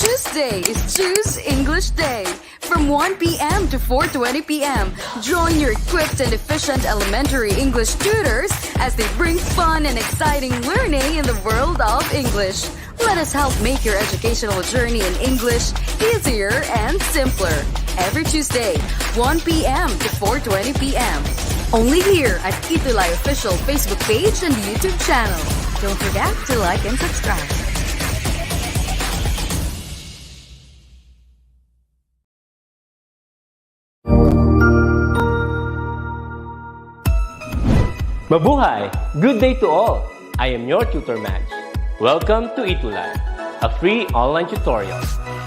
Tuesday is Choose English Day. From 1 p.m. to 4:20 p.m., join your equipped and efficient elementary English tutors as they bring fun and exciting learning in the world of English. Let us help make your educational journey in English easier and simpler. Every Tuesday, 1 p.m. to 4:20 p.m. Only here at ETUlay official Facebook page and YouTube channel. Don't forget to like and subscribe. Mabuhay! Good day to all! I am your tutor Madge. Welcome to ETUlay, a free online tutorial,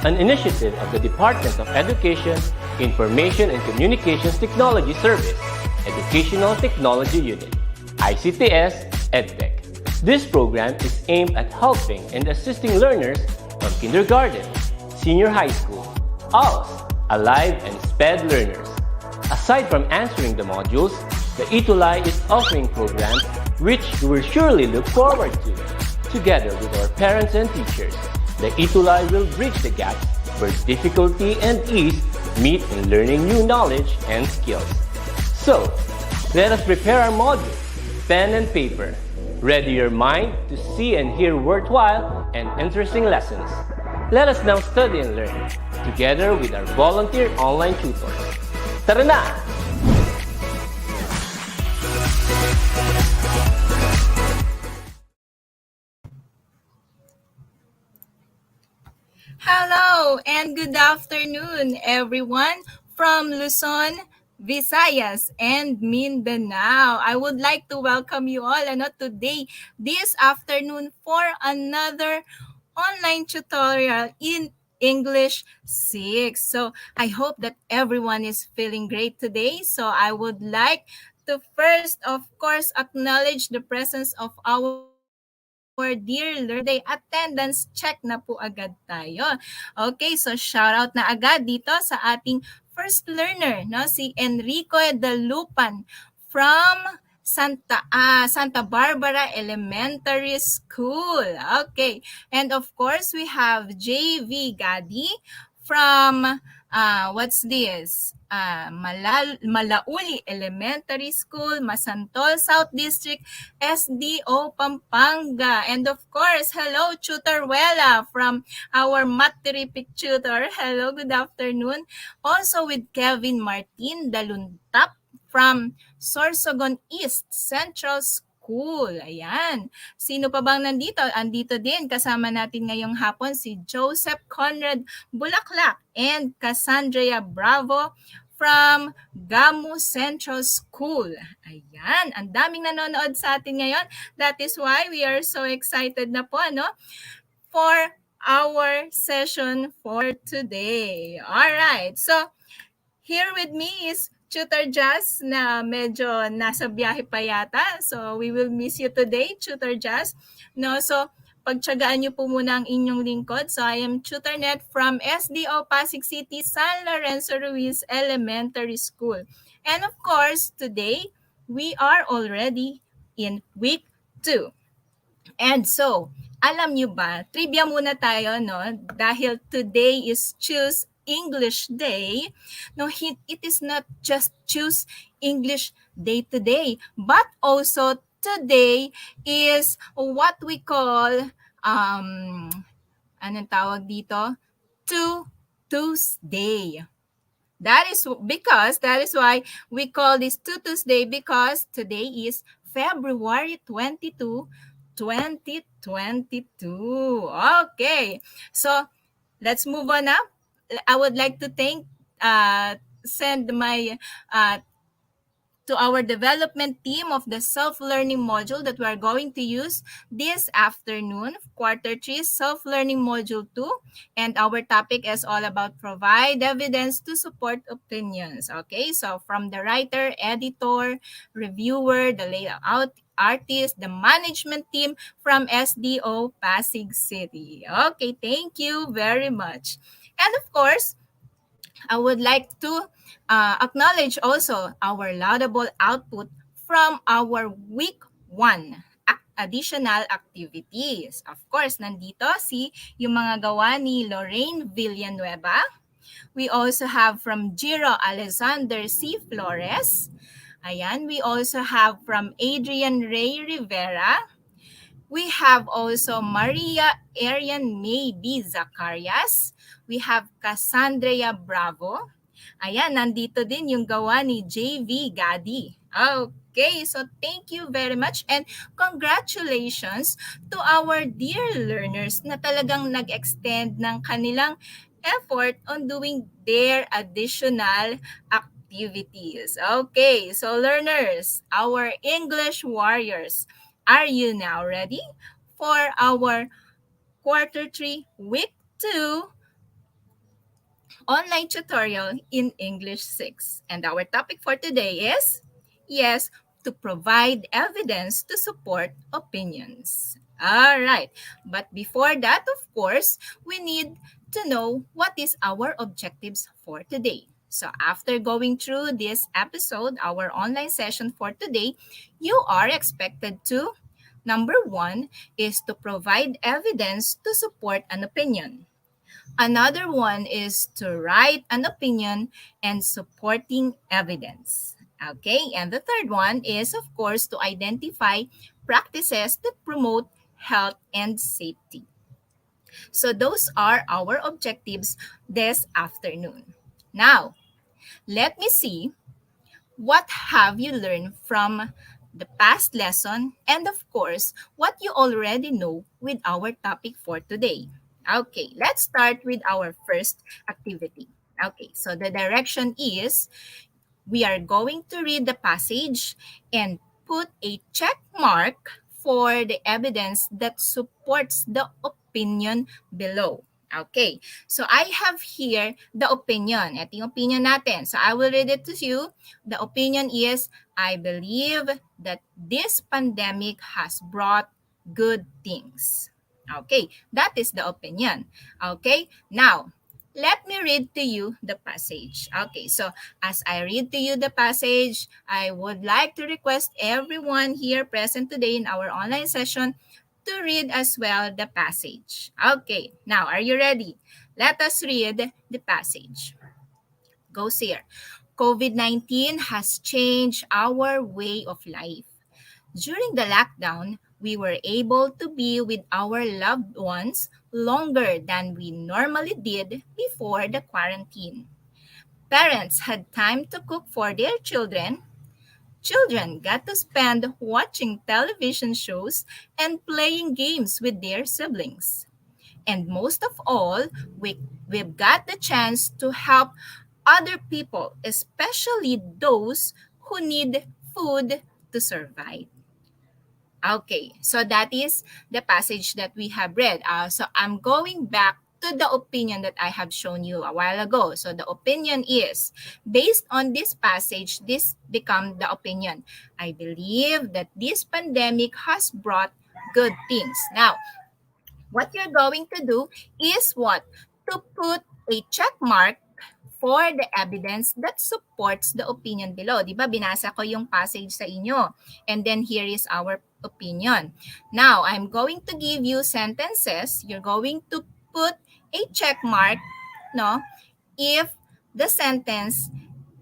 an initiative of the Department of Education, Information and Communications Technology Service, Educational Technology Unit, ICTS EdTech. This program is aimed at helping and assisting learners from kindergarten, senior high school, ALS, Alive, and SPED learners. Aside from answering the modules, the ETUlay is offering programs which you will surely look forward to. Together with our parents and teachers, the ETUlay will bridge the gaps where difficulty and ease meet in learning new knowledge and skills. So, let us prepare our modules, pen and paper. Ready your mind to see and hear worthwhile and interesting lessons. Let us now study and learn, together with our volunteer online tutors. Tara na! Hello and good afternoon, everyone from Luzon, Visayas, and Mindanao. I would like to welcome you all today, this afternoon, for another online tutorial in English 6. So I hope that everyone is feeling great today. So I would like to first, of course, acknowledge the presence of our dear learner. Attendance check na po agad tayo. Okay, so shout out na agad dito sa ating first learner, no, si Enrico Dalupan from Santa Barbara Elementary School. Okay, and of course we have JV Gadi from what's this? Malauli Elementary School, Masantol South District, SDO Pampanga. And of course, hello, Tutor Wella from our Math Terrific Tutor. Hello, good afternoon. Also with Kevin Martin Daluntap from Sorsogon East Central School. Ayan. Sino pa bang nandito? Andito din, kasama natin ngayong hapon si Joseph Conrad Bulaklak and Cassandra Bravo from Gamu Central School. Ayan, ang daming nanonood sa atin ngayon. That is why we are so excited na po, for our session for today. Alright, so here with me is Tutor Jazz na medyo nasa biyahe pa yata. So we will miss you today, Tutor Jazz. No, so pagtiyagaan niyo po muna ang inyong lingkod. So I am Tutor Net from SDO Pasig City San Lorenzo Ruiz Elementary School. And of course, today we are already in week 2. And so, alam niyo ba, trivia muna tayo, no? Dahil today is Choose English Day. No, it is not just Choose English Day today, but also today is what we call, um, anong tawag dito? Tuesday. That is why we call this Tuesday, because today is February 22, 2022. Okay. So let's move on now. I would like to send my to our development team of the self-learning module that we are going to use this afternoon, quarter 3, self-learning module 2. And our topic is all about provide evidence to support opinions. Okay, so from the writer, editor, reviewer, the layout artist, the management team from SDO Pasig City. Okay, thank you very much. And of course, I would like to acknowledge also our laudable output from our week 1 additional activities. Of course, nandito yung mga gawa ni Lorraine Villanueva. We also have from Jiro Alexander C. Flores. Ayan, we also have from Adrian Ray Rivera. We have also Maria Arian May B. Zacarias. We have Cassandra Bravo. Ayan, nandito din yung gawa ni JV Gadi. Okay, so thank you very much and congratulations to our dear learners na talagang nag-extend ng kanilang effort on doing their additional activities. Okay, so learners, our English warriors, are you now ready for our quarter 3, week 2 online tutorial in English 6? And our topic for today is, yes, to provide evidence to support opinions. All right. But before that, of course, we need to know what is our objectives for today. So after going through this episode, our online session for today, you are expected to, number 1 is to provide evidence to support an opinion. Another one is to write an opinion and supporting evidence. Okay, and the third one is, of course, to identify practices that promote health and safety. So those are our objectives this afternoon. Now, let me see what have you learned from the past lesson and of course, what you already know with our topic for today. Okay, let's start with our first activity. Okay, so the direction is we are going to read the passage and put a check mark for the evidence that supports the opinion below. Okay, so I have here the opinion. Ito yung opinion natin. So I will read it to you. The opinion is, I believe that this pandemic has brought good things. Okay, that is the opinion. Okay, now, let me read to you the passage. Okay, so as I read to you the passage, I would like to request everyone here present today in our online session to read as well the passage. Okay, now are you ready? Let us read the passage. Goes here. COVID-19 has changed our way of life. During the lockdown, we were able to be with our loved ones longer than we normally did before the quarantine. Parents had time to cook for their children. Children got to spend watching television shows and playing games with their siblings. And most of all, we've got the chance to help other people, especially those who need food to survive. Okay, so that is the passage that we have read. So I'm going back to the opinion that I have shown you a while ago. So the opinion is, based on this passage, this becomes the opinion. I believe that this pandemic has brought good things. Now, what you're going to do is what? To put a check mark for the evidence that supports the opinion below. Di ba, binasa ko yung passage sa inyo. And then here is our opinion. Now, I'm going to give you sentences. You're going to put a check mark, no, if the sentence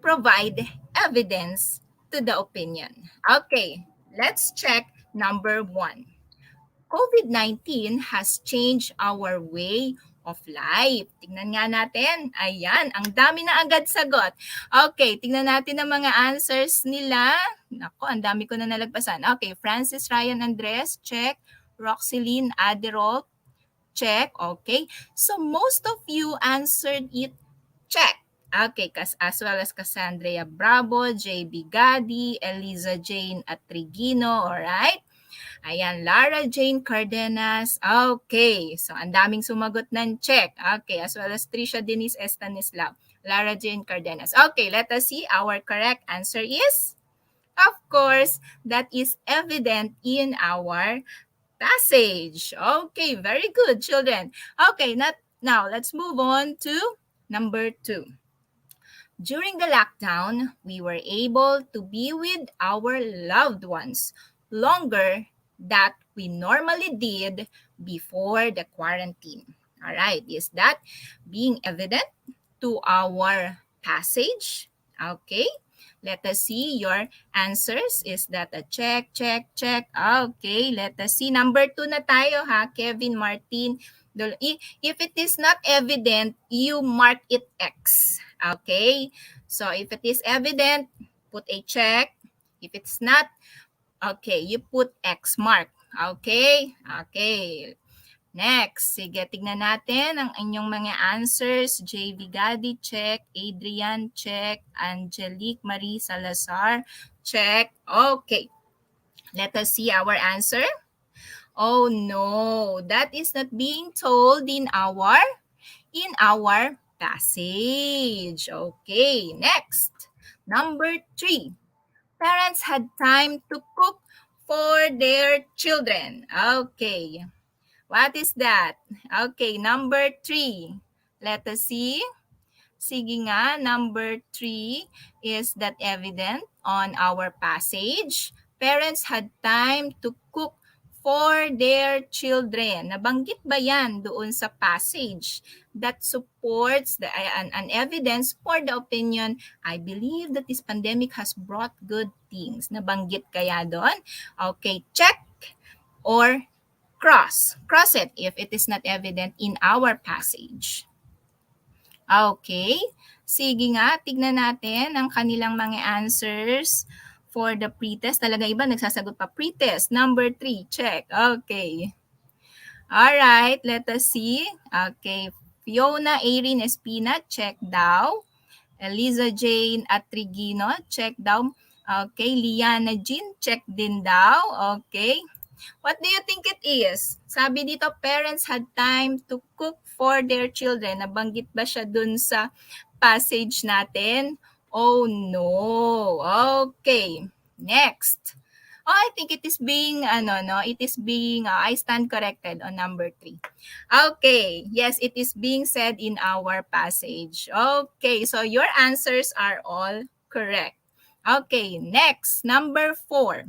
provide evidence to the opinion. Okay, let's check Number 1. COVID-19 has changed our way of life. Tingnan nga natin. Ayan, ang dami na agad sagot. Okay, tingnan natin ang mga answers nila. Nako, ang dami ko na nalagpasan. Okay, Francis Ryan Andres, check. Roxeline Aderol, check. Okay, so most of you answered it, check. Okay, as well as Cassandra Bravo, JB Gadi, Eliza Jane Atrigino, alright? Ayan, Lara Jane Cardenas. Okay, so ang daming sumagot ng check. Okay, as well as Trisha Denise Estanislao. Lara Jane Cardenas. Okay, let us see. Our correct answer is, of course, that is evident in our passage. Okay, very good, children. Okay, now let's move on to number 2. During the lockdown, we were able to be with our loved ones longer than we normally did before the quarantine. All right, is that being evident to our passage? Okay, let us see your answers. Is that a check, check, check? Okay, let us see. Number 2 na tayo ha, Kevin Martin. If it is not evident, you mark it X. Okay? So if it is evident, put a check. If it's not, okay, you put X mark. Okay? Okay. Next, sige, tignan natin ang inyong mga answers. JV Gadi, check. Adrian, check. Angelique Marie Salazar, check. Okay. Let us see our answer. Oh no, that is not being told in our passage. Okay, next. Number 3. Parents had time to cook for their children. Okay. What is that? Okay, number 3. Let us see. Sige nga, number 3, is that evident on our passage? Parents had time to cook for their children. Nabanggit ba yan doon sa passage that supports an evidence for the opinion, I believe that this pandemic has brought good things. Nabanggit kaya doon? Okay, check or cross. Cross it if it is not evident in our passage. Okay. Sige nga, tignan natin ang kanilang mga answers for the pretest. Talaga iba nagsasagot pa pretest. Number 3, check. Okay. Alright, let us see. Okay. Fiona Erin Espina, check daw. Eliza Jane Atrigino, check daw. Okay. Liana Jean, check din daw. Okay. What do you think it is? Sabi dito, parents had time to cook for their children. Nabanggit ba siya dun sa passage natin? Oh no. Okay. Next. Oh, I think it is being, I stand corrected on number 3. Okay. Yes, it is being said in our passage. Okay. So your answers are all correct. Okay. Next. Number 4.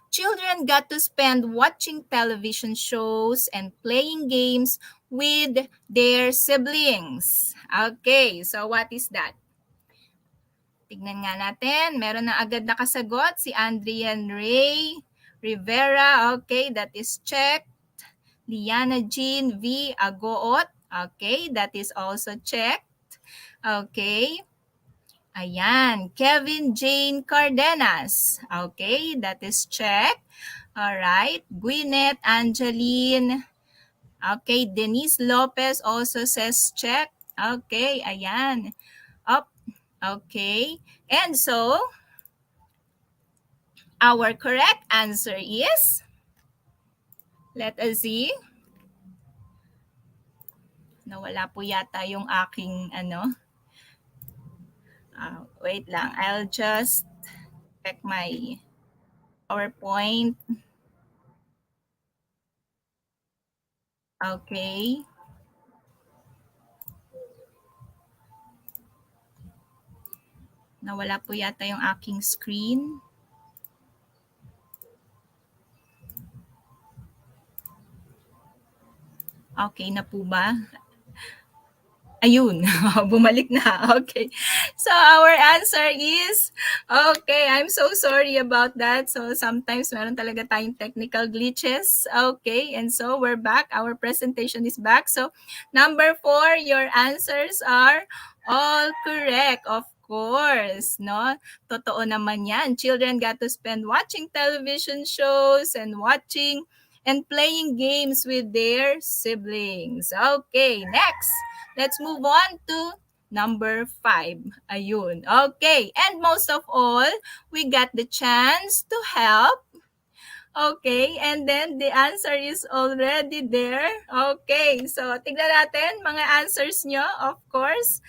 Children got to spend watching television shows and playing games with their siblings. Okay, so what is that? Tignan nga natin. Meron na agad nakasagot si Andrian Ray Rivera. Okay, that is checked. Liana Jean V. Agoot. Okay, that is also checked. Okay. Ayan, Kevin Jane Cardenas. Okay, that is check. All right, Gwyneth Angeline. Okay, Denise Lopez also says check. Okay, ayan. Up. Okay, and so our correct answer is, let us see. Nawala po yata yung aking wait lang, I'll just check my PowerPoint. Okay. Nawala po yata yung aking screen. Okay na po ba? Ayun, bumalik na. Okay. So our answer is, okay, I'm so sorry about that. So sometimes meron talaga tayong technical glitches. Okay, and so we're back. Our presentation is back. So number 4, your answers are all correct. Of course, no? Totoo naman yan. Children got to spend watching television shows and watching and playing games with their siblings. Okay, next. Let's move on to number 5. Ayun. Okay. And most of all, we got the chance to help. Okay. And then the answer is already there. Okay. So, tignan natin mga answers nyo, of course.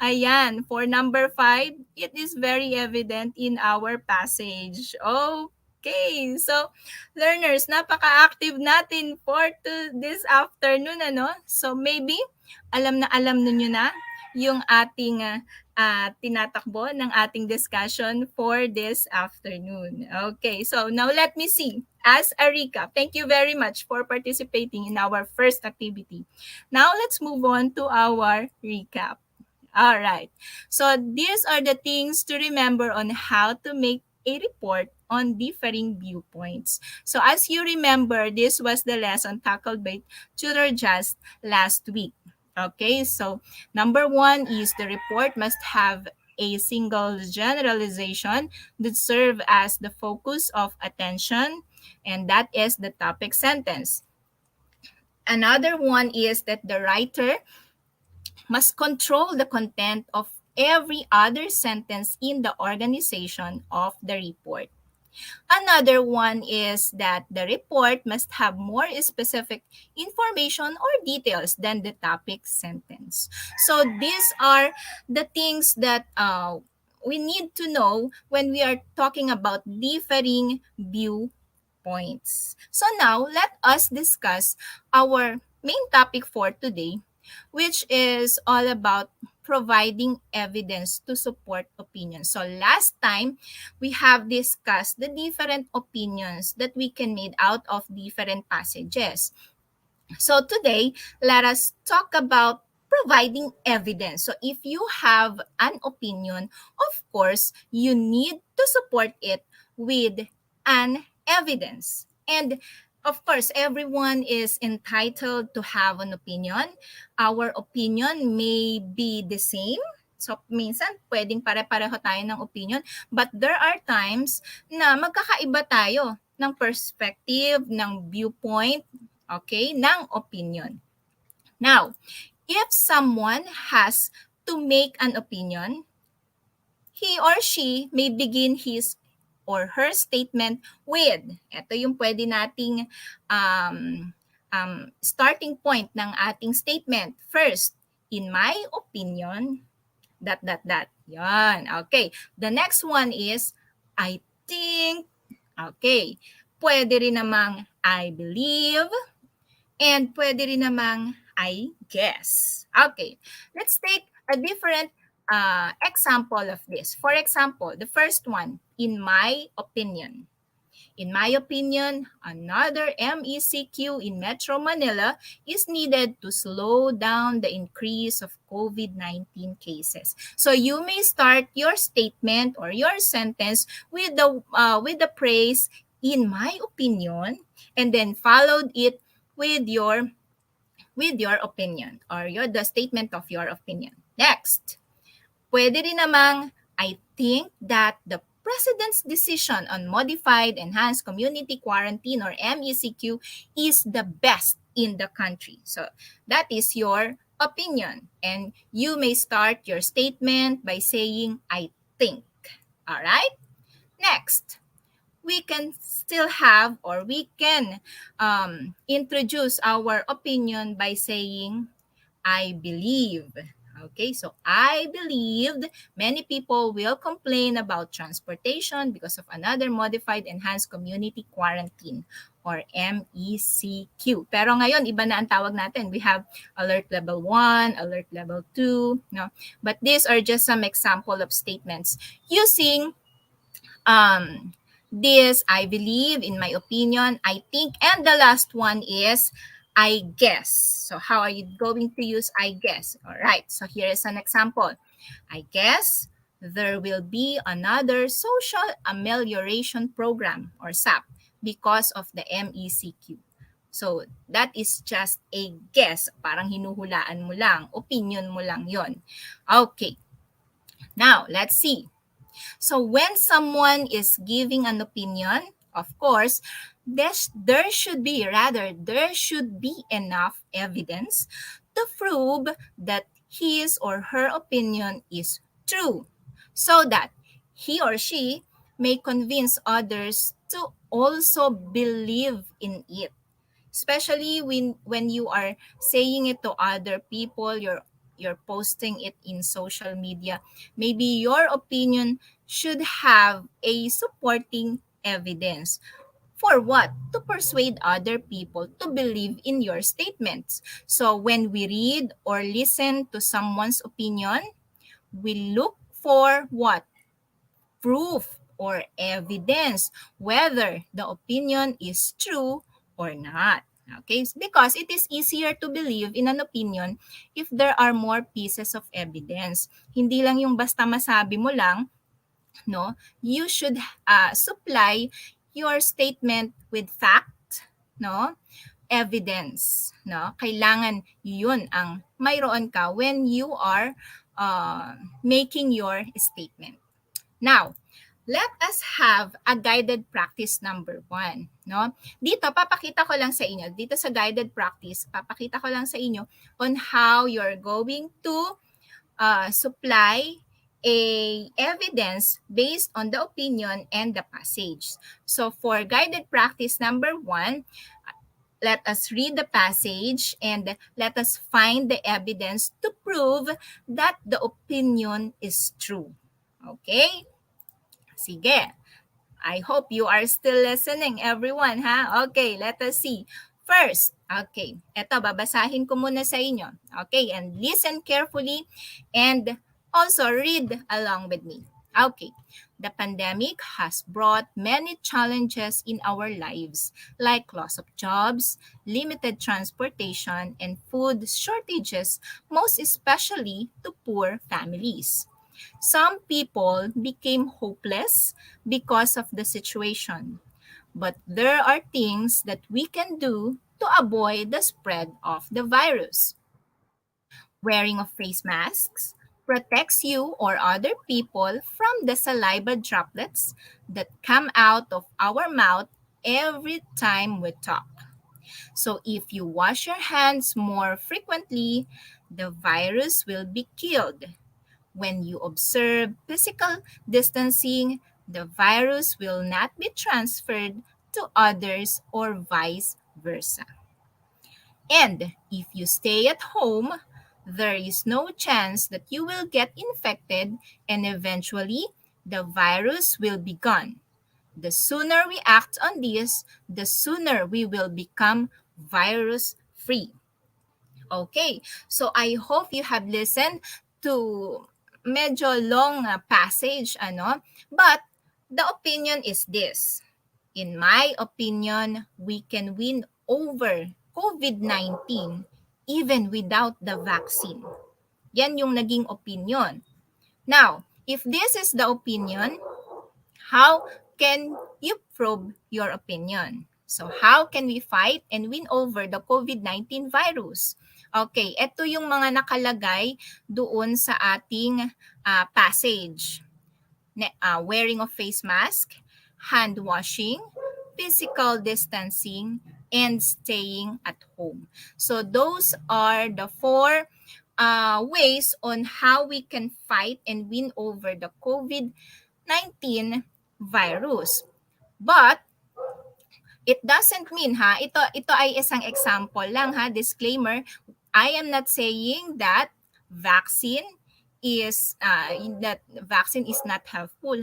Ayan. For number 5, it is very evident in our passage. Okay. So, learners, napaka-active natin for this afternoon, ano? So, maybe alam na alam ninyo na yung ating tinatakbo ng ating discussion for this afternoon. Okay, so now let me see. As a recap, thank you very much for participating in our first activity. Now let's move on to our recap. All right. So these are the things to remember on how to make a report on differing viewpoints. So as you remember, this was the lesson tackled by Tutor Just last week. Okay, so number 1 is the report must have a single generalization that serve as the focus of attention, and that is the topic sentence. Another one is that the writer must control the content of every other sentence in the organization of the report. Another one is that the report must have more specific information or details than the topic sentence. So these are the things that we need to know when we are talking about differing viewpoints. So now let us discuss our main topic for today, which is all about providing evidence to support opinions. So last time, we have discussed the different opinions that we can make out of different passages. So today, let us talk about providing evidence. So if you have an opinion, of course, you need to support it with an evidence. And of course, everyone is entitled to have an opinion. Our opinion may be the same. So, minsan, pwedeng pare-pareho tayo ng opinion. But there are times na magkakaiba tayo ng perspective, ng viewpoint, okay, ng opinion. Now, if someone has to make an opinion, he or she may begin his or her statement with, ito yung pwede nating starting point ng ating statement. First, in my opinion, ... Yan, okay. The next one is, I think, okay. Pwede rin namang I believe, and pwede rin namang I guess. Okay, let's take a different example of this. For example, the first one, in my opinion. In my opinion, another MECQ in Metro Manila is needed to slow down the increase of COVID-19 cases. So you may start your statement or your sentence with the phrase, in my opinion, and then followed it with your opinion or the statement of your opinion. Next, pwede rin namang, I think that the President's decision on modified enhanced community quarantine or MECQ is the best in the country. So that is your opinion. And you may start your statement by saying, I think. All right? Next, we can still have, or we can introduce our opinion by saying, I believe. Okay, so I believed many people will complain about transportation because of another modified enhanced community quarantine or MECQ. Pero ngayon, iba na ang tawag natin. We have alert level 1, alert level 2. No? But these are just some example of statements using this, I believe, in my opinion, I think, and the last one is, I guess. So how are you going to use I guess? All right. So here is an example. I guess there will be another social amelioration program or SAP because of the MECQ. So that is just a guess. Parang hinuhulaan mo lang. Opinion mo lang yon. Okay. Now, let's see. So when someone is giving an opinion, of course, there should be, enough evidence to prove that his or her opinion is true so that he or she may convince others to also believe in it, especially when you are saying it to other people, you're posting it in social media. Maybe your opinion should have a supporting evidence. For what? To persuade other people to believe in your statements. So when we read or listen to someone's opinion, we look for what? Proof or evidence whether the opinion is true or not. Okay? Because it is easier to believe in an opinion if there are more pieces of evidence. Hindi lang yung basta masabi mo lang, no? You should supply your statement with fact, no? Evidence, no? Kailangan yun ang mayroon ka when you are making your statement. Now, let us have a guided practice number 1. No? Dito, papakita ko lang sa inyo. Dito sa guided practice, papakita ko lang sa inyo on how you're going to supply a evidence based on the opinion and the passage. So for guided practice number 1, let us read the passage and let us find the evidence to prove that the opinion is true. Okay? Sige. I hope you are still listening, everyone, ha? Okay, let us see. First, okay, eto, babasahin ko muna sa inyo. Okay, and listen carefully and also read along with me. Okay, the pandemic has brought many challenges in our lives, like loss of jobs, limited transportation, and food shortages, most especially to poor families. Some people became hopeless because of the situation, but there are things that we can do to avoid the spread of the virus. Wearing of face masks protects you or other people from the saliva droplets that come out of our mouth every time we talk. So if you wash your hands more frequently, the virus will be killed. When you observe physical distancing, the virus will not be transferred to others or vice versa. And if you stay at home, there is no chance that you will get infected and eventually the virus will be gone. The sooner we act on this, the sooner we will become virus free. Okay, so I hope you have listened to medyo long passage, but the opinion is this. In my opinion, we can win over COVID-19 even without the vaccine. Yan yung naging opinion. Now, if this is the opinion, how can you prove your opinion? So how can we fight and win over the COVID-19 virus? Okay, ito yung mga nakalagay doon sa ating passage. Wearing of face mask, hand washing, physical distancing, and staying at home. So those are the 4 ways on how we can fight and win over the COVID-19 virus. But it doesn't mean ito ay isang example lang disclaimer. I am not saying that vaccine is not helpful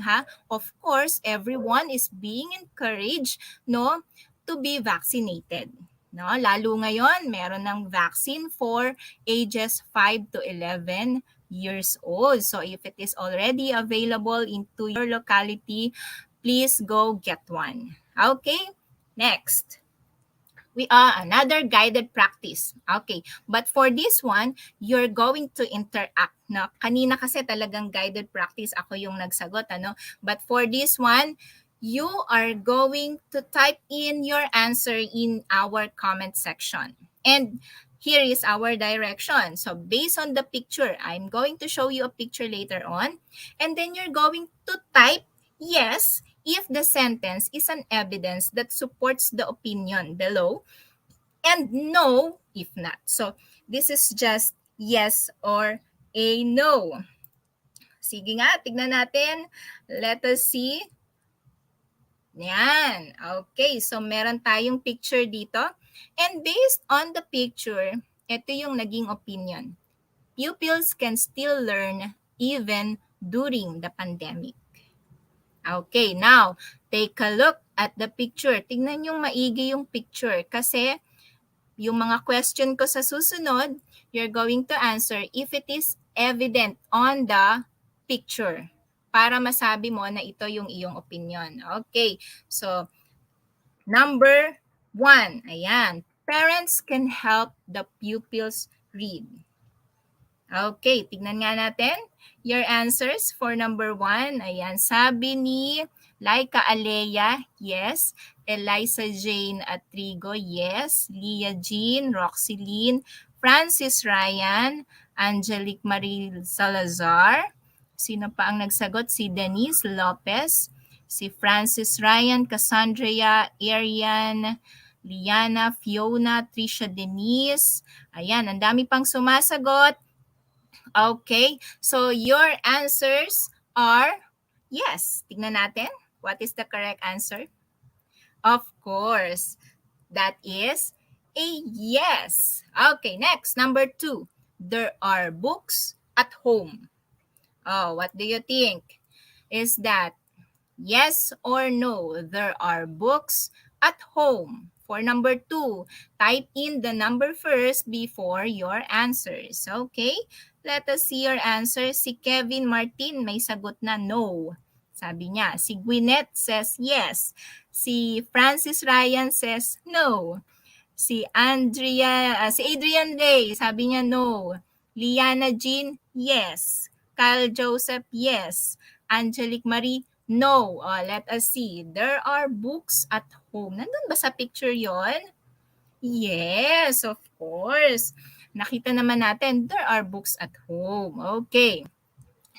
Of course, everyone is being encouraged to be vaccinated. Lalo ngayon, meron ng vaccine for ages 5 to 11 years old. So if it is already available into your locality, please go get one. Okay, next. another guided practice. Okay, but for this one, you're going to interact. No? Kanina kasi talagang guided practice, ako yung nagsagot. Ano? But for this one, you are going to type in your answer in our comment section. And here is our direction. So based on the picture, I'm going to show you a picture later on. And then you're going to type yes if the sentence is an evidence that supports the opinion below, and no if not. So this is just yes or a no. Sige nga, tignan natin. Let us see. Yan. Okay, so meron tayong picture dito. And based on the picture, ito yung naging opinion. Pupils can still learn even during the pandemic. Okay, now, take a look at the picture. Tingnan yung maigi yung picture kasi yung mga question ko sa susunod, you're going to answer if it is evident on the picture para masabi mo na ito yung iyong opinion. Okay, so number 1, ayan. Parents can help the pupils read. Okay, tignan nga natin your answers for number 1. Ayan, sabi ni Laika Alea, yes. Eliza Jane Atrigo, yes. Leah Jean, Roxy Lynn, Francis Ryan, Angelique Marie Salazar. Sino pa ang nagsagot? Si Denise Lopez, si Francis Ryan, Cassandra, Arian, Liana, Fiona, Trisha Denise. Ayan, ang dami pang sumasagot. Okay, so your answers are yes. Tignan natin. What is the correct answer? Of course, that is a yes. Okay, next, number 2. There are books at home. Oh, what do you think? Is that yes or no? There are books at home. For number 2, type in the number first before your answers. Okay? Let us see your answer. Si Kevin Martin may sagot na no. Sabi niya. Si Gwyneth says yes. Si Francis Ryan says no. Si Adrian Ray, sabi niya no. Liana Jean, yes. Kyle Joseph, yes. Angelique Marie, no. Let us see. There are books at home. Nandun ba sa picture yon? Yes, of course. Nakita naman natin, there are books at home. Okay.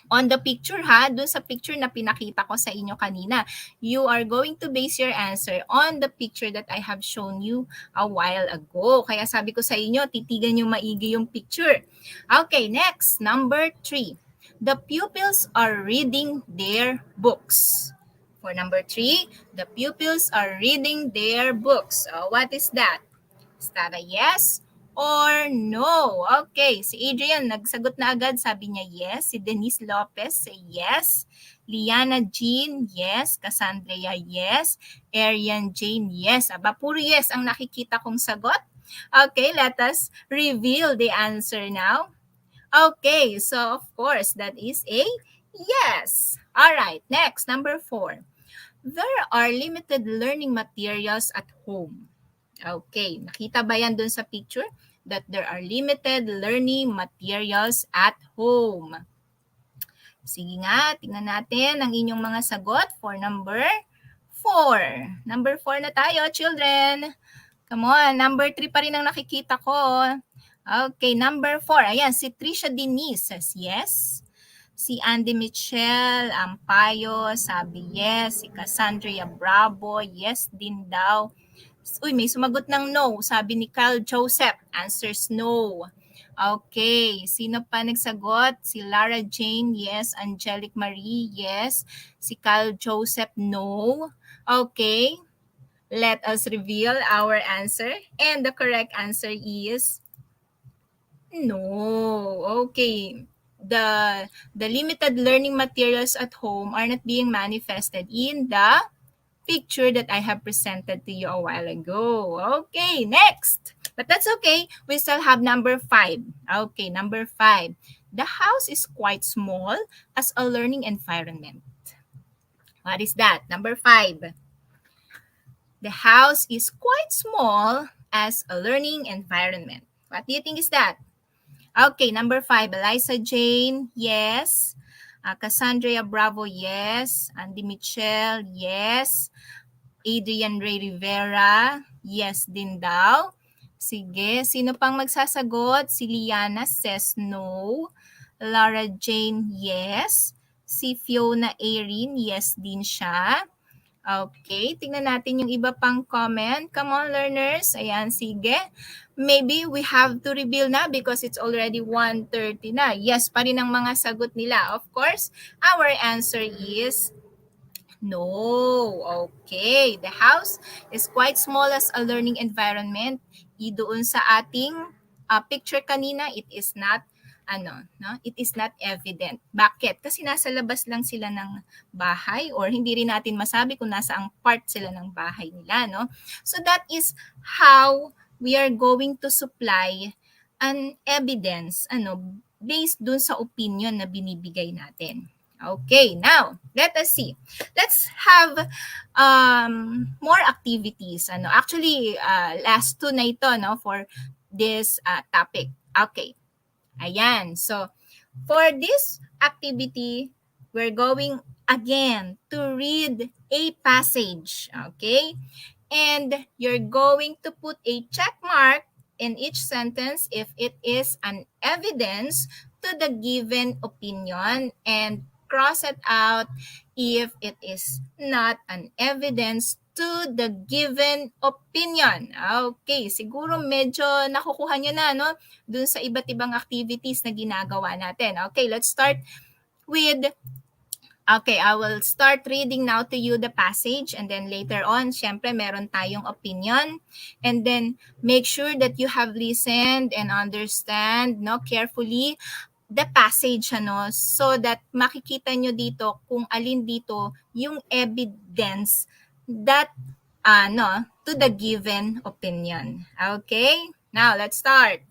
On the picture dun sa picture na pinakita ko sa inyo kanina, you are going to base your answer on the picture that I have shown you a while ago. Kaya sabi ko sa inyo, titigan nyo maigi yung picture. Okay, next, number 3. The pupils are reading their books. For number 3, the pupils are reading their books. What is that? Is that a yes or no? Okay, si Adrian nagsagot na agad, sabi niya yes. Si Denise Lopez, say yes. Liana Jean, yes. Cassandra, yes. Arian Jane, yes. Aba, puro yes ang nakikita kong sagot. Okay, let us reveal the answer now. Okay, so of course, that is a yes. All right, next, number 4. There are limited learning materials at home. Okay, nakita ba yan dun sa picture? That there are limited learning materials at home. Sige nga, tingnan natin ang inyong mga sagot for number 4. Number 4 na tayo, children. Come on, number 3 pa rin ang nakikita ko. Okay, number 4. Ayan, si Trisha Denise says yes. Si Andy Michelle Ampayo sabi yes. Si Cassandra Bravo, yes din daw. Uy, may sumagot ng no. Sabi ni Kyle Joseph, answers no. Okay, sino pa nagsagot? Si Lara Jane, yes. Angelique Marie, yes. Si Kyle Joseph, no. Okay, let us reveal our answer. And the correct answer is no. Okay. The limited learning materials at home are not being manifested in the picture that I have presented to you a while ago. Okay, next. But that's okay. We still have number 5. Okay, number 5. The house is quite small as a learning environment. What is that? Number 5. The house is quite small as a learning environment. What do you think is that? Okay, number 5, Eliza Jane, yes. Cassandra Bravo, yes. Andy Michelle, yes. Adrian Ray Rivera, yes din daw. Sige, sino pang magsasagot? Si Liana says no. Lara Jane, yes. Si Fiona Erin, yes din siya. Okay, tingnan natin yung iba pang comment. Come on, learners. Ayan, sige. Maybe we have to reveal na because it's already 1:30 na. Yes pa rin ang mga sagot nila. Of course, our answer is no. Okay. The house is quite small as a learning environment. Doon sa ating picture kanina, it is not it is not evident. Bakit? Kasi nasa labas lang sila ng bahay or hindi rin natin masabi kung nasa ang part sila ng bahay nila, no? So that is how we are going to supply an evidence based dun sa opinion na binibigay natin. Okay, now, let us see. Let's have more activities. Actually, last 2 na ito for this topic. Okay. Ayan. So, for this activity, we're going again to read a passage. Okay? And you're going to put a check mark in each sentence if it is an evidence to the given opinion and cross it out if it is not an evidence to the given opinion. Okay, siguro medyo nakukuha nyo na, dun sa iba't ibang activities na ginagawa natin. Okay, let's start with Okay, I will start reading now to you the passage and then later on, syempre meron tayong opinion. And then make sure that you have listened and understand carefully the passage so that makikita nyo dito kung alin dito yung evidence that to the given opinion. Okay? Now, let's start.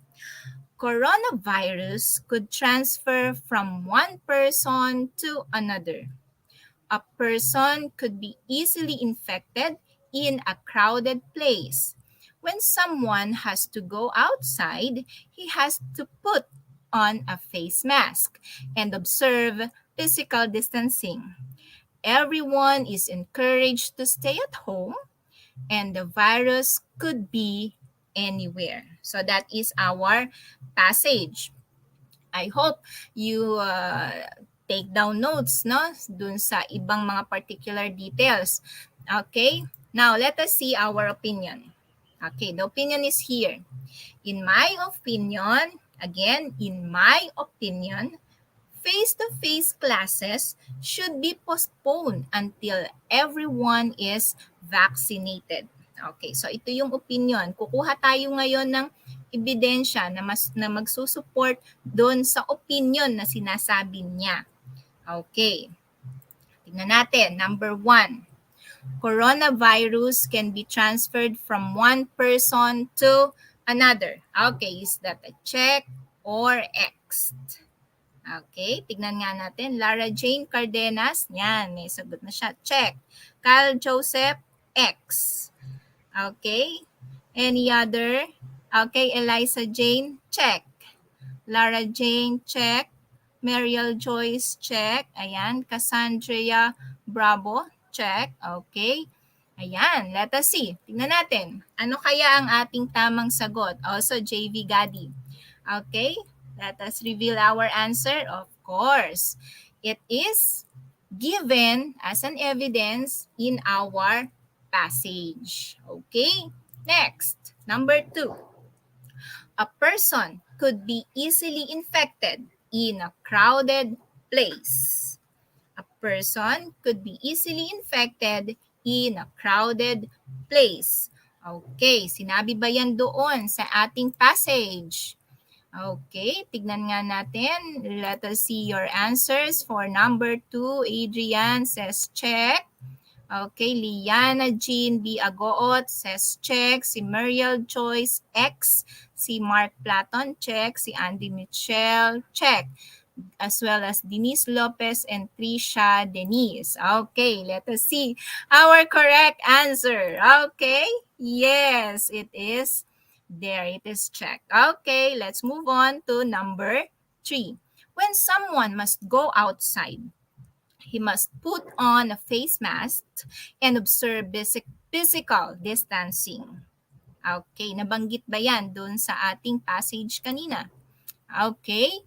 Coronavirus could transfer from one person to another. A person could be easily infected in a crowded place. When someone has to go outside, he has to put on a face mask and observe physical distancing. Everyone is encouraged to stay at home, and the virus could be anywhere. So that is our passage. I hope you take down notes dun sa ibang mga particular details. Okay? Now, let us see our opinion. Okay, the opinion is here. In my opinion, face-to-face classes should be postponed until everyone is vaccinated. Okay, so ito yung opinion. Kukuha tayo ngayon ng ebidensya na magsusupport doon sa opinion na sinasabi niya. Okay. Tingnan natin. Number 1. Coronavirus can be transferred from one person to another. Okay, is that a check or X? Okay, tignan nga natin. Lara Jane Cardenas, yan, may sagot na siya. Check. Kyle Joseph, X. Okay. Any other? Okay, Eliza Jane, check. Lara Jane, check. Mariel Joyce, check. Ayan. Cassandra Bravo, check. Okay. Ayan, let us see. Tingnan natin. Ano kaya ang ating tamang sagot? Also, JV Gadi. Okay. Let us reveal our answer. Of course, it is given as an evidence in our passage. Okay? Next, number 2. A person could be easily infected in a crowded place. A person could be easily infected in a crowded place. Okay, sinabi ba yan doon sa ating passage? Okay, tignan nga natin. Let us see your answers. For number 2, Adrian says check. Okay, Liana Jean B. Agoot says check. Si Mariel Joyce, X. Si Mark Platon, check. Si Andy Michelle, check. As well as Denise Lopez and Trisha Denise. Okay, let us see our correct answer. Okay, yes, it is There, it is checked. Okay, let's move on to number 3. When someone must go outside, he must put on a face mask and observe physical distancing. Okay, nabanggit ba yan dun sa ating passage kanina? Okay,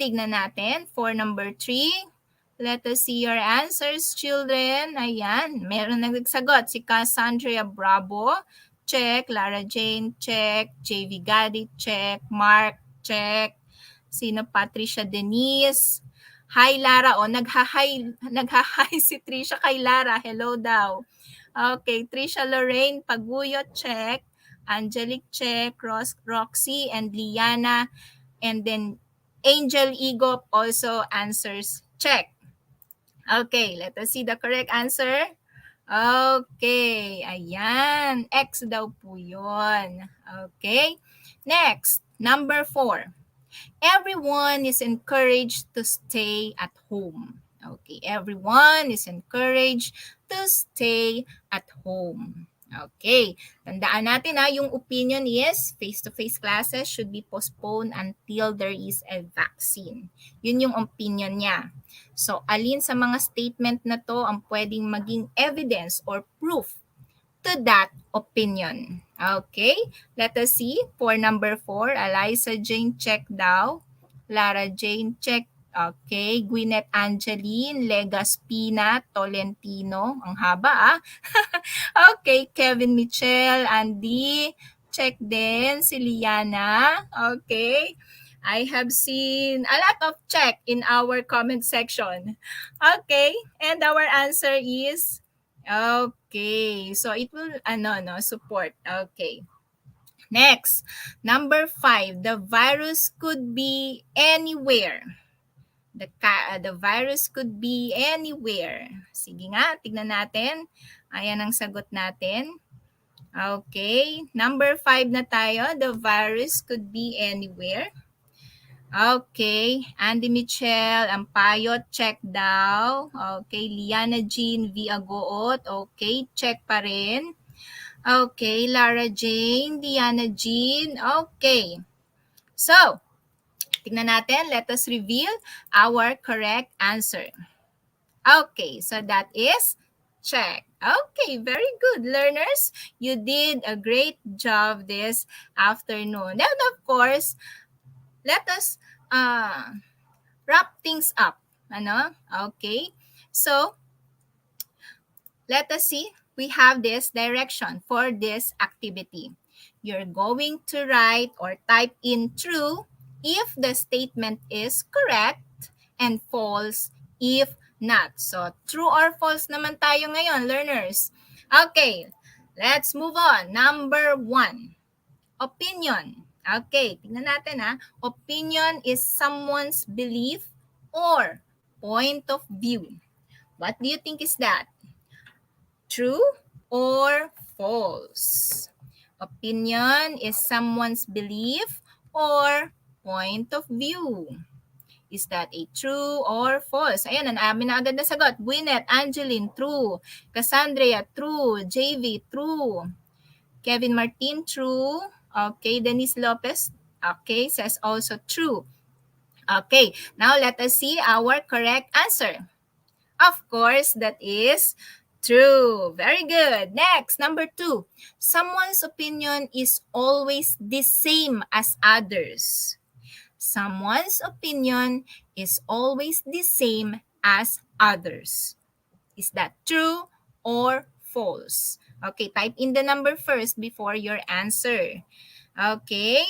tignan natin for number 3. Let us see your answers, children. Ayan, meron nagsagot. Si Cassandra Bravo, check. Lara Jane, check. JV Gadi, check. Mark, check. Sino? Patricia Denise. Hi, Lara. O, nagha-hi si Trisha kay Lara. Hello daw. Okay, Trisha Lorraine Paguyot, check. Angelic, check. Roxy and Liana. And then Angel Igop also answers check. Okay, let us see the correct answer. Okay, ayan. X daw po yun. Okay, next, number 4. Everyone is encouraged to stay at home. Okay, everyone is encouraged to stay at home. Okay, tandaan natin yung opinion is face-to-face classes should be postponed until there is a vaccine. Yun yung opinion niya. So, alin sa mga statement na to ang pwedeng maging evidence or proof to that opinion? Okay, let us see. For number 4, Eliza Jane, check daw. Lara Jane, check. Okay, Gwyneth Angeline, Legaspina, Tolentino. Ang haba Okay, Kevin Michel, Andy, check din. Si Liana. Okay. I have seen a lot of check in our comment section. Okay, and our answer is okay. So it will support. Okay. Next, number 5, the virus could be anywhere. The virus could be anywhere. Sige nga, tignan natin. Ayan ang sagot natin. Okay, number 5 na tayo. The virus could be anywhere. Okay, Andy Michelle, Ampayot, check daw. Okay, Liana Jean V. Agoot, okay, check pa rin. Okay, Lara Jane, Diana Jean, okay. So, tingnan natin, let us reveal our correct answer. Okay, so that is check. Okay, very good, learners. You did a great job this afternoon. And of course, let us wrap things up. Okay, so let us see. We have this direction for this activity. You're going to write or type in true if the statement is correct and false if not. So, true or false naman tayo ngayon, learners. Okay, let's move on. Number 1, opinion. Okay, tingnan natin Opinion is someone's belief or point of view. What do you think is that? True or false? Opinion is someone's belief or point of view. Is that a true or false? Ayan, amin na agad na sagot. Gwyneth, Angeline, true. Cassandra, true. JV, true. Kevin Martin, true. Okay, Denise Lopez, okay, says also true. Okay, now let us see our correct answer. Of course, that is true. Very good. Next, number 2. Someone's opinion is always the same as others. Someone's opinion is always the same as others. Is that true or false? Okay, type in the number first before your answer. Okay.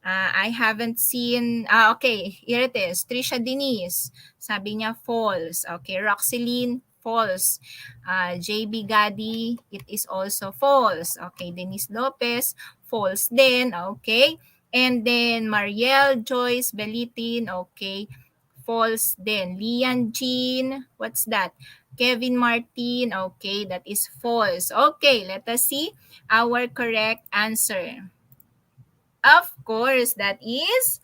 I haven't seen, okay, here it is. Trisha Denise, sabi niya false. Okay, Roxeline, false. JB Gadi, it is also false. Okay, Denise Lopez, false din. Okay, and then Mariel Joyce Belitin, okay, false din. Lian Jean, what's that? Kevin Martin, okay, that is false. Okay, let us see our correct answer. Of course, that is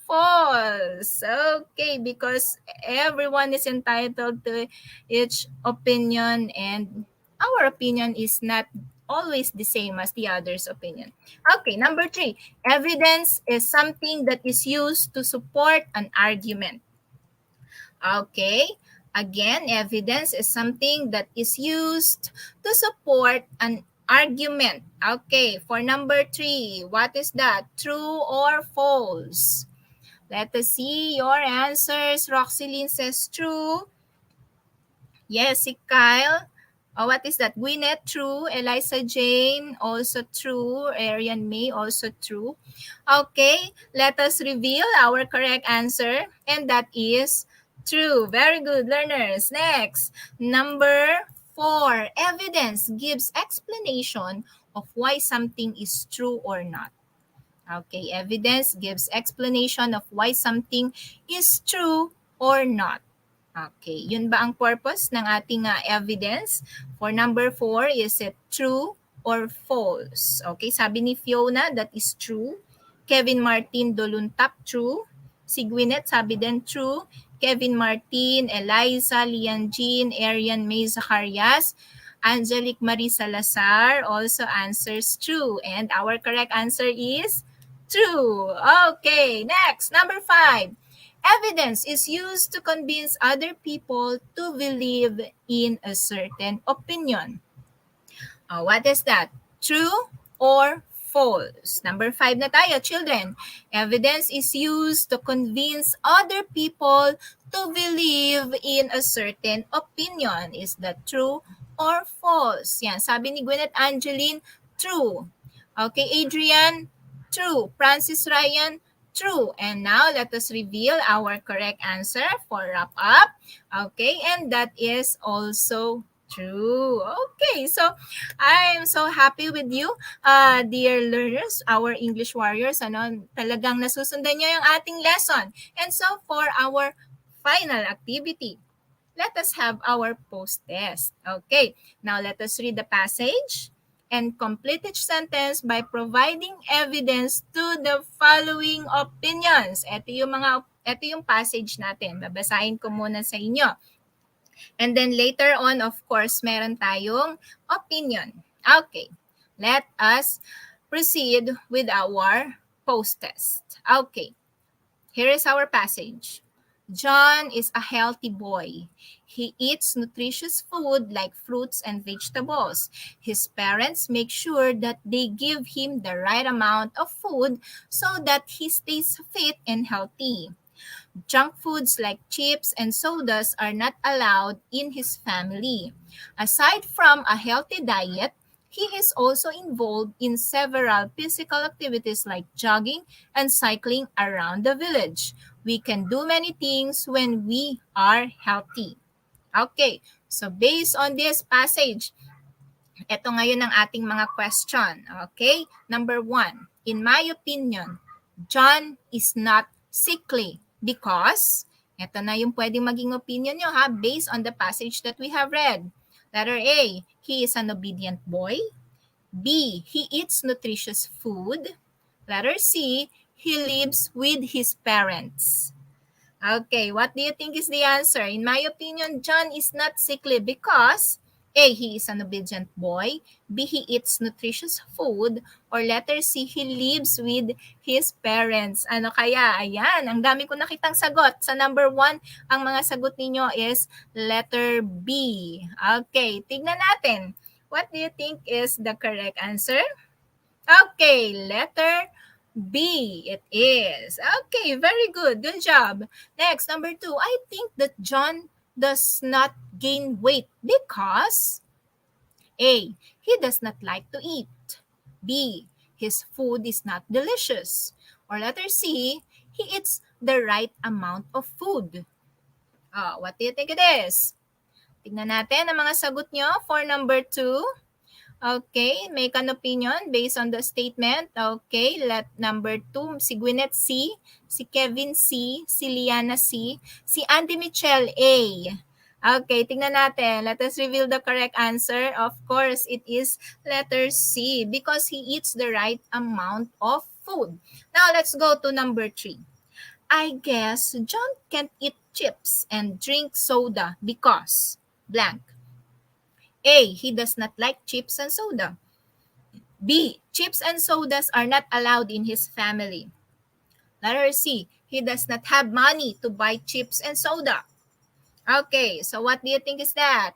false. Okay, because everyone is entitled to each opinion and our opinion is not always the same as the other's opinion. Okay, number 3. Evidence is something that is used to support an argument. Okay, again, evidence is something that is used to support an argument. Okay, for number 3, what is that? True or false? Let us see your answers. Roxylene says true. Yes, si Kyle. Oh, what is that? Gwyneth, true. Eliza Jane, also true. Arian May, also true. Okay, let us reveal our correct answer. And that is true. Very good, learners. Next, number 4. Evidence gives explanation of why something is true or not. Okay, evidence gives explanation of why something is true or not. Okay, yun ba ang purpose ng ating evidence? For number 4, is it true or false? Okay, sabi ni Fiona, that is true. Kevin Martin Doluntap, true. Si Gwyneth, sabi din true. Kevin Martin, Eliza, Lian Jean, Arian May Zacarias, Angelic Marie Salazar also answers true. And our correct answer is true. Okay, next, number 5. Evidence is used to convince other people to believe in a certain opinion. What is that? True or false? Number 5 na tayo, children. Evidence is used to convince other people to believe in a certain opinion. Is that true or false? Yan, sabi ni Gwyneth Angeline, true. Okay, Adrian, true. Francis Ryan, true. And now, let us reveal our correct answer for wrap up. Okay, and that is also true. Okay, so I'm so happy with you, dear learners, our English warriors. Talagang nasusundan nyo yung ating lesson. And so, for our final activity, let us have our post-test. Okay, now let us read the passage and complete each sentence by providing evidence to the following opinions. Ito yung passage natin. Babasahin ko muna sa inyo. And then later on, of course, meron tayong opinion. Okay, let us proceed with our post-test. Okay, here is our passage. John is a healthy boy. He eats nutritious food like fruits and vegetables. His parents make sure that they give him the right amount of food so that he stays fit and healthy. Junk foods like chips and sodas are not allowed in his family. Aside from a healthy diet, he is also involved in several physical activities like jogging and cycling around the village. We can do many things when we are healthy. Okay, so based on this passage, ito ngayon ang ating mga question. Okay, number 1. In my opinion, John is not sickly because, ito na yung pwedeng maging opinion nyo ha, based on the passage that we have read. Letter A, he is an obedient boy. B, he eats nutritious food. Letter C, he lives with his parents. Okay, what do you think is the answer? In my opinion, John is not sickly because A, he is an obedient boy. B, he eats nutritious food. Or letter C, he lives with his parents. Ano kaya? Ayan, ang dami ko nakitang sagot. Sa number 1, ang mga sagot ninyo is letter B. Okay, tignan natin. What do you think is the correct answer? Okay, letter B it is. Okay, very good. Good job. Next, number 2. I think that John does not gain weight because A, he does not like to eat. B, his food is not delicious. Or letter C, he eats the right amount of food. What do you think it is? Tignan natin ang mga sagot nyo for number 2. Okay, make an opinion based on the statement. Okay, let number 2, si Gwyneth C, si Kevin C, si Liana C, si Andy Michelle A. Okay, tingnan natin. Let us reveal the correct answer. Of course, it is letter C because he eats the right amount of food. Now, let's go to number 3. I guess John can't eat chips and drink soda because blank. A, he does not like chips and soda. B. Chips and sodas are not allowed in his family. Letter C. He does not have money to buy chips and soda. Okay, so what do you think is that?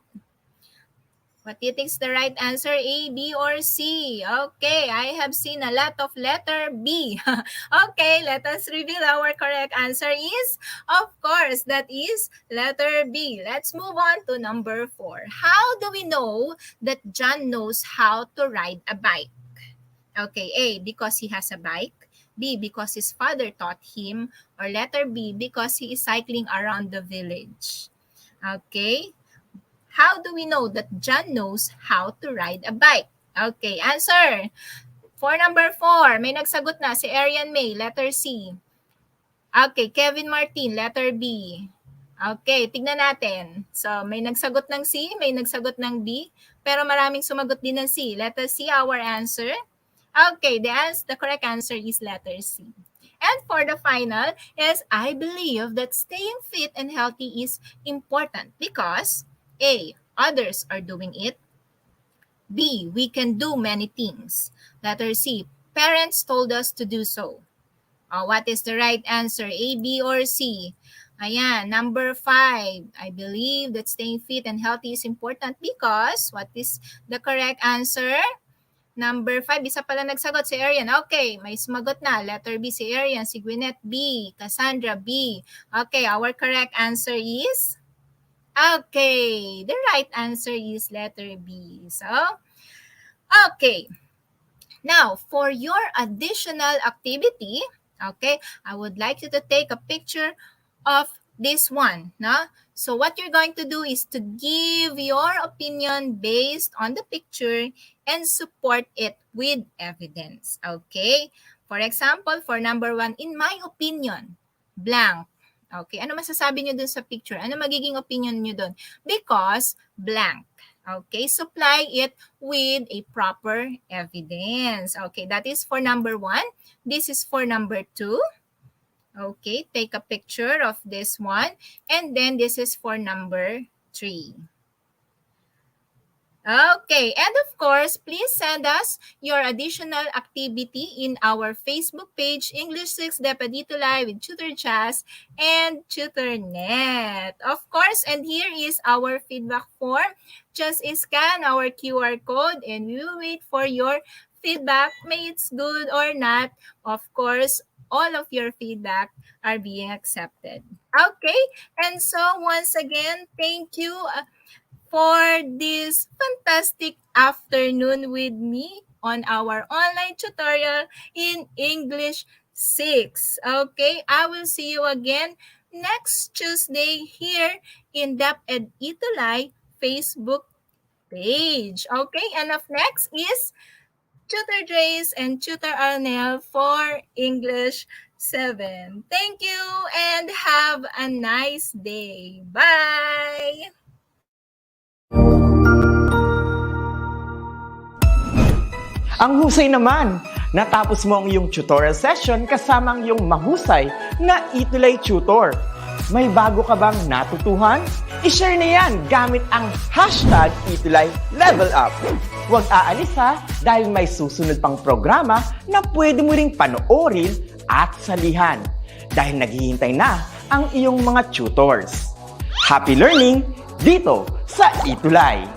What do you think is the right answer? A, B, or C? Okay, I have seen a lot of letter B. Okay, let us reveal our correct answer is, of course, that is letter B. Let's move on to number 4. How do we know that John knows how to ride a bike? Okay, A, because he has a bike. B, because his father taught him. Or letter B, because he is cycling around the village. Okay, how do we know that John knows how to ride a bike? Okay, answer. For number 4, may nagsagot na si Arian May, letter C. Okay, Kevin Martin, letter B. Okay, tignan natin. So, may nagsagot ng C, may nagsagot ng B, pero maraming sumagot din ng C. Letter C, our answer. Okay, the correct answer is letter C. And for the final is, I believe that staying fit and healthy is important because A, others are doing it. B, we can do many things. Letter C, parents told us to do so. What is the right answer? A, B, or C? Ayan, number 5. I believe that staying fit and healthy is important because, what is the correct answer? Number 5, isa pala nagsagot si Arian. Okay, may sumagot na. Letter B si Arian, si Gwyneth B, Cassandra B. Okay, our correct answer is? Okay, the right answer is letter B. So, okay. Now, for your additional activity, okay, I would like you to take a picture of this one. No? So, what you're going to do is to give your opinion based on the picture and support it with evidence. Okay? For example, for number 1, in my opinion, blank. Okay, ano masasabi nyo dun sa picture? Ano magiging opinion nyo dun? Because blank. Okay, supply it with a proper evidence. Okay, that is for number 1. This is for number 2. Okay, take a picture of this one. And then this is for number 3. Okay, and of course, please send us your additional activity in our Facebook page, English 6 DepEd ETUlay with Tutor Jazz and TutorNet. Of course, and here is our feedback form. Just scan our QR code and we will wait for your feedback. May it's good or not. Of course, all of your feedback are being accepted. Okay, and so once again, thank you for this fantastic afternoon with me on our online tutorial in English 6. Okay, I will see you again next Tuesday here in DepEd ETUlay Facebook page. Okay, and up next is Tutor Drace and Tutor Arnel for English 7. Thank you and have a nice day. Bye! Ang husay naman! Natapos mo ang iyong tutorial session kasama ang iyong mahusay na ETUlay tutor. May bago ka bang natutuhan? I-share na yan gamit ang hashtag #ETUlayLevelUp. Huwag aalis ha dahil may susunod pang programa na pwede mo ring panoorin at salihan dahil naghihintay na ang iyong mga tutors. Happy learning dito sa ETUlay!